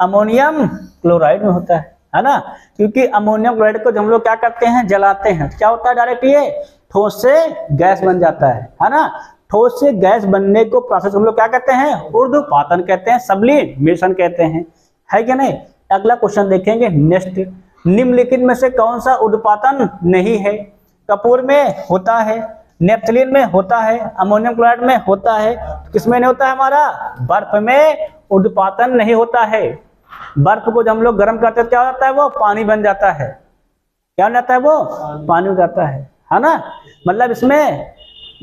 अमोनियम क्लोराइड में होता है ना। क्योंकि अमोनियम क्लोराइड को हम लोग क्या करते हैं, जलाते हैं, क्या होता है डायरेक्ट ये ठोस से गैस बन जाता है ना। ठोस से गैस बनने को प्रोसेस हम लोग क्या कहते हैं, ऊर्ध्वपातन कहते हैं, सब्लिमेशन कहते हैं, है क्या नहीं। अगला क्वेश्चन देखेंगे नेक्स्ट, निम्नलिखित में से कौन सा ऊर्ध्वपातन नहीं है। कपूर में होता है, नेप्थलीन में होता है, अमोनियम क्लोराइड में होता है, तो किसमें नहीं होता है हमारा, बर्फ में ऊर्ध्वपातन नहीं होता है। बर्फ को जब हम लोग गर्म करते हैं क्या हो जाता है, वो पानी बन जाता है। क्या हो जाता है, वो पानी हो जाता है ना। मतलब इसमें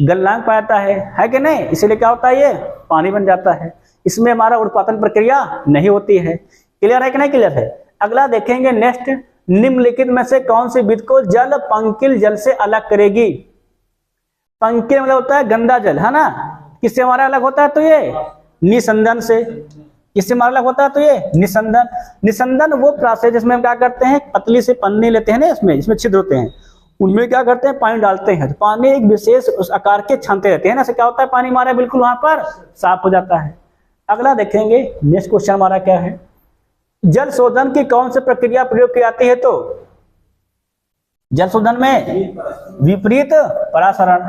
गलनांक पाता है कि नहीं, इसीलिए क्या होता है, ये पानी बन जाता है। इसमें हमारा ऊर्ध्वपातन प्रक्रिया नहीं होती है। क्लियर है कि नहीं, क्लियर है। अगला देखेंगे नेक्स्ट, निम्नलिखित में से कौन सी विधि को जल पंकिल जल से अलग करेगी। पंकिल मतलब होता है गंदा जल, है ना। किससे हमारा अलग होता है, तो ये निसंदन से। किससे हमारा अलग होता है, तो ये निसंदन। निसंदन वो प्रोसेस जिसमें हम क्या करते हैं, पतली से पन्नी लेते हैं ना, इसमें जिसमें छिद्र होते हैं, उनमें क्या करते हैं, पानी डालते हैं, तो पानी एक विशेष उस आकार के छानते रहते हैं ना, से क्या होता है, पानी हमारा बिल्कुल वहां पर साफ हो जाता है। अगला देखेंगे नेक्स्ट क्वेश्चन हमारा क्या है, जल शोधन की कौन सी प्रक्रिया प्रयोग की जाती है। तो जल शोधन में विपरीत परासरण,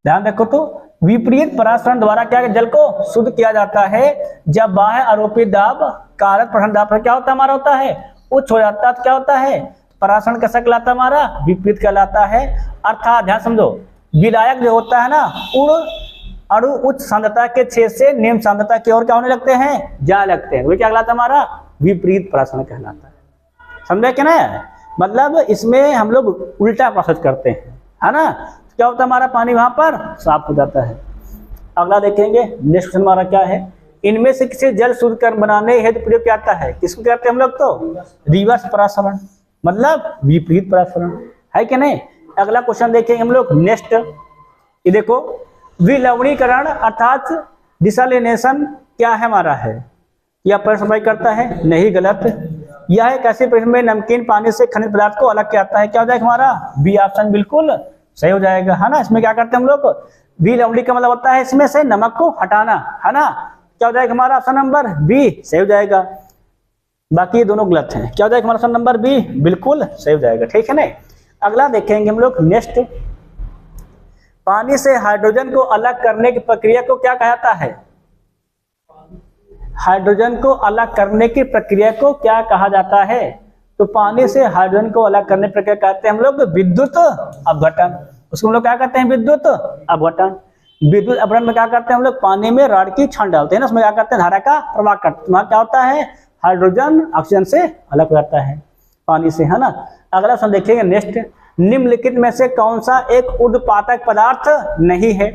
ध्यान रखो, तो विपरीत परासरण द्वारा क्या जल को शुद्ध किया जाता है। जब बाह्य आरोपित दाब कारक प्रधान दाब पर क्या होता है, हमारा होता है उच्च हो जाता है, तो क्या होता है, परासरण कैसा कहलाता है हमारा, विपरीत कहलाता है। अर्थात ध्यान समझो, विलायक जो होता है ना, अणु उच्च सांद्रता के छेद से निम्न सांद्रता की ओर क्या होने लगते हैं, जाने लगते हैं, वो क्या कहलाता है हमारा, विपरीत परासरण कहलाता है। समझे क्या ना। मतलब इसमें हम लोग उल्टा प्रोसेस करते हैं, है ना। क्या होता है, हमारा पानी वहां पर साफ हो जाता है। अगला देखेंगे, नेक्स्ट क्वेश्चन हमारा क्या है, इनमें से किसी जल शुद्ध कर बनाने हेतु प्रयोग क्या आता है, किसको कहते हैं हम लोग, तो रिवर्स परासरण, मतलब विपरीत परासरण, है कि नहीं। अगला क्वेश्चन देखेंगे हम लोग नेक्स्ट, ये देखो, विलवणीकरण अर्थात डिसैलिनेशन क्या है हमारा है, यह प्रश्न करता है, नहीं, गलत। यह एक ऐसी प्रश्न में नमकीन पानी से खनिज पदार्थ को अलग किया जाता है, क्या हो जाएगा हमारा, बी ऑप्शन बिल्कुल सही हो जाएगा, है ना। इसमें क्या करते हैं हम लोग, विलवणी का मतलब होता है इसमें से नमक को हटाना, है ना। क्या हो जाएगा हमारा ऑप्शन नंबर बी सही हो जाएगा, बाकी ये दोनों गलत हैं। क्या हो जाएगा हमारा ऑप्शन नंबर बी बिल्कुल सही हो जाएगा, ठीक है ना। अगला देखेंगे हम लोग नेक्स्ट, पानी से हाइड्रोजन को अलग करने की प्रक्रिया को क्या कहा जाता है, हाइड्रोजन को अलग करने की प्रक्रिया को क्या कहा जाता है, तो पानी से हाइड्रोजन को अलग करने की प्रक्रिया कहते हैं हम लोग विद्युत अपघटन, उसको हम लोग क्या कहते हैं, विद्युत अपघटन। विद्युत अपघटन में क्या करते हैं हम लोग, पानी में रॉड की छान डालते हैं ना, उसमें क्या करते हैं, धारा का प्रवाह करते हैं, वहां क्या होता है, हाइड्रोजन ऑक्सीजन से अलग हो जाता है पानी से, है ना। अगला क्वेश्चन देखेंगे नेक्स्ट, निम्नलिखित में से कौन सा एक ऊर्ध्वपातक पदार्थ नहीं है।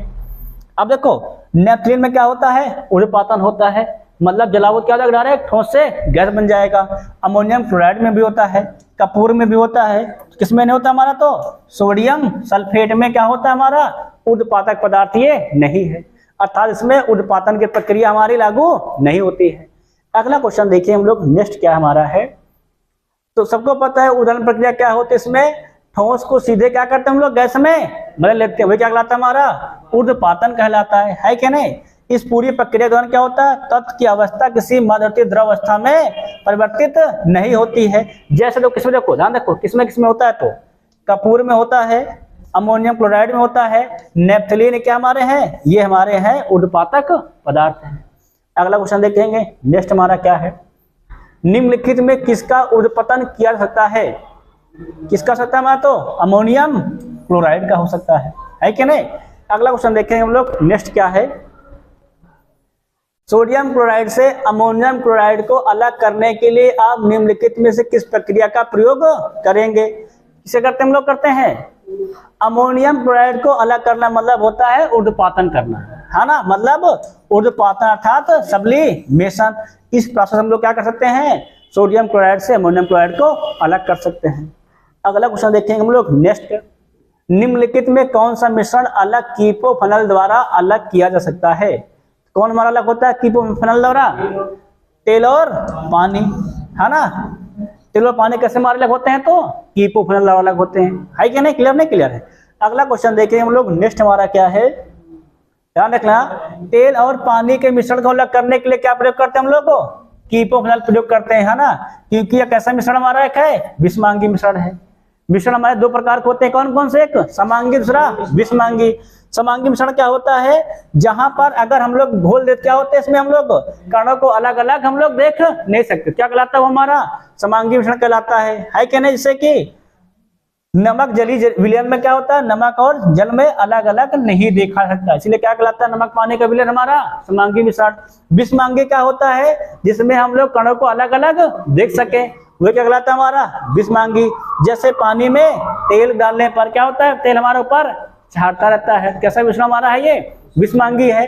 अब देखो, नेपथलीन में क्या होता है, ऊर्ध्वपातन होता है, मतलब जलावत क्या होगा, डायरेक्ट ठोस से गैस बन जाएगा। अमोनियम क्लोराइड में भी होता है, कपूर में भी होता है, किसमें नहीं होता हमारा, तो सोडियम सल्फेट में क्या होता है हमारा, ऊर्ध्वपातक पदार्थ ये नहीं है, अर्थात इसमें ऊर्ध्वपातन की प्रक्रिया हमारी लागू नहीं होती है। अगला क्वेश्चन देखिए हम लोग नेक्स्ट क्या हमारा है, तो सबको पता है उदाहरण प्रक्रिया क्या होती है, इसमें ठोस को सीधे क्या करते हैं हम लोग, गैस में बदल लेते हैं, वही क्या कहलाता है हमारा, ऊर्ध्वपातन कहलाता है क्या नहीं। इस पूरी प्रक्रिया के दौरान क्या होता है, तत्व की अवस्था किसी मध्यवर्ती द्रव अवस्था में परिवर्तित नहीं होती है। जैसे तो किसमें, देखो ध्यान रखो, किसमें किसमें होता है, तो कपूर में होता है, अमोनियम क्लोराइड में होता है, नेपथलीन क्या हमारे हैं, ये हमारे हैं ऊर्ध्वपातक पदार्थ हैं। अगला क्वेश्चन देखेंगे नेक्स्ट हमारा क्या है, निम्नलिखित में किसका ऊर्ध्वपतन किया जा सकता है, किसका सकता है हमारा, तो अमोनियम क्लोराइड का हो सकता है कि नहीं। अगला क्वेश्चन देखेंगे हम लोग नेक्स्ट क्या है, सोडियम क्लोराइड से अमोनियम क्लोराइड को अलग करने के लिए आप निम्नलिखित में से किस प्रक्रिया का प्रयोग करेंगे, किसे करते हम लोग करते हैं, अमोनियम क्लोराइड को अलग करना मतलब होता है ऊर्ध्वपातन करना, है ना, मतलब ऊर्ध्वपातन अर्थात सब्लिमेशन। इस प्रोसेस हम लोग क्या कर सकते हैं, सोडियम क्लोराइड से अमोनियम क्लोराइड को अलग कर सकते हैं। अगला क्वेश्चन देखेंगे हम लोग नेक्स्ट, निम्नलिखित में कौन सा मिश्रण अलग कीटोफेनॉल द्वारा अलग किया जा सकता है, कौन हमारा अलग होता है कीटोफेनॉल द्वारा, तेल और पानी, है ना। तेल और पानी कैसे हमारे अलग होते हैं, तो कीटोफेनॉल द्वारा अलग होते हैं, है कि नहीं, क्लियर नहीं क्लियर है। अगला क्वेश्चन देखेंगे हम लोग नेक्स्ट हमारा क्या है, ध्यान रखना, तेल और पानी के मिश्रण को अलग करने के लिए क्या प्रयोग करते हैं हम लोग, कीटोफेनॉल प्रयोग करते हैं, है ना, क्योंकि यह कैसा मिश्रण हमारा एक है, विषमांगी मिश्रण है। मिश्रण हमारे दो प्रकार के होते हैं, कौन कौन से, एक समांगी, दूसरा विषमांगी। समांगी मिश्रण क्या होता है, जहां पर अगर हम लोग घोल देते, क्या होते हैं इसमें हम लोग कणों को अलग अलग हम लोग देख नहीं सकते, क्या कहलाता है वो हमारा समांगी मिश्रण कहलाता है कि नहीं। जैसे कि नमक जली विलयन में क्या होता है, नमक और जल में अलग अलग नहीं देखा सकता, इसलिए क्या कहलाता है नमक पानी का विलयन हमारा समांगी मिश्रण। विषमांगी क्या होता है, जिसमें हम लोग कणों को अलग अलग देख सके, वह क्या कहलाता है हमारा विषमांगी। जैसे पानी में तेल डालने पर क्या होता है, तेल हमारे ऊपर छाटता रहता है, कैसा मिश्रण हमारा है, ये विषमांगी है।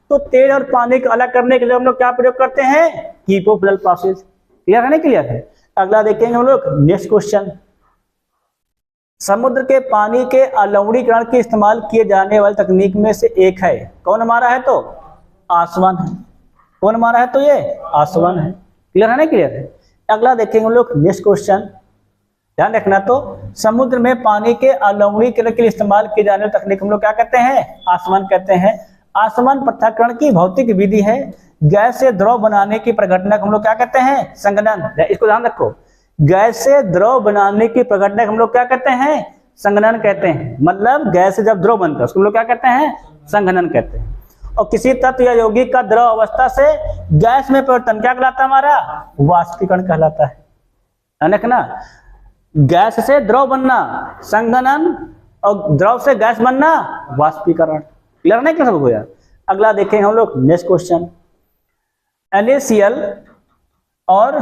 तो तेल और पानी को अलग करने के लिए हम लोग क्या प्रयोग करते हैं, कीटोफेनॉल प्रोसेस। क्लियर है, नहीं क्लियर है। अगला देखेंगे हम लोग नेक्स्ट क्वेश्चन, समुद्र के पानी के अलवणीकरण के इस्तेमाल किए जाने वाली तकनीक में से एक है, कौन हमारा है, तो आसवन है, कौन हमारा है, तो ये आसवन है। क्लियर है, नहीं क्लियर है। अगला देखेंगे हम लोग नेक्स्ट क्वेश्चन, ध्यान रखना, तो समुद्र में पानी के अलवणीकरण के लिए इस्तेमाल किए जाने वाली तकनीक हम लोग क्या कहते हैं, आसवन कहते हैं। आसवन पृथक्करण की भौतिक विधि है, गैस से द्रव बनाने की प्रघटना को हम लोग क्या कहते हैं, संघनन। इसको ध्यान रखो, गैस से द्रव बनाने की प्रघटना हम लोग क्या कहते हैं, संघनन कहते हैं, मतलब गैस से जब द्रव बनता है उसको हम लोग क्या कहते हैं, संघनन कहते हैं। और किसी तत्व या यौगिक का द्रव अवस्था से गैस में परिवर्तन क्या कहलाता है हमारा, वाष्पीकरण कहलाता है। देखना, गैस से द्रव बनना संघनन और द्रव से गैस बनना वाष्पीकरण। क्लियर नहीं कर सकते यार। अगला देखें हम लोग नेक्स्ट क्वेश्चन, NaCl और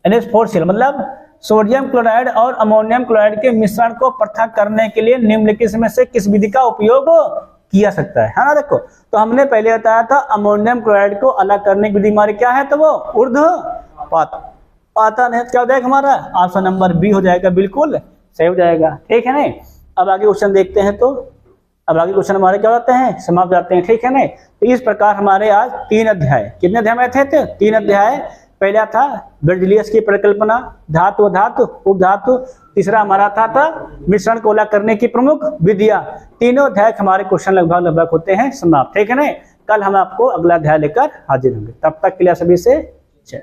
NH4Cl मतलब सोडियम क्लोराइड और अमोनियम क्लोराइड के मिश्रण को पृथक करने के लिए निम्नलिखित में से किस विधि का उपयोग किया सकता है ना। देखो तो हमने पहले बताया था अमोनियम क्लोराइड को अलग करने की विधि हमारी क्या है, तो वो ऊर्ध्वपात पातन है। क्या हो जाएगा हमारा ऑप्शन नंबर बी हो जाएगा, बिल्कुल सही हो जाएगा, ठीक है ना। अब आगे क्वेश्चन देखते हैं, तो अब आगे क्वेश्चन हमारे क्या होते हैं, समाप्त जाते हैं, ठीक है ना। तो इस प्रकार हमारे आज 3 अध्याय, कितने अध्याय में थे, 3 अध्याय। पहला था बेरजेलियस की परिकल्पना, धातु धातु उपधातु, तीसरा हमारा था मिश्रण को अलग करने की प्रमुख विधियां। तीनों अध्याय हमारे क्वेश्चन लगभग होते हैं समाप्त, ठीक है ना। कल हम आपको अगला अध्याय लेकर हाजिर होंगे, तब तक के लिए सभी से जय।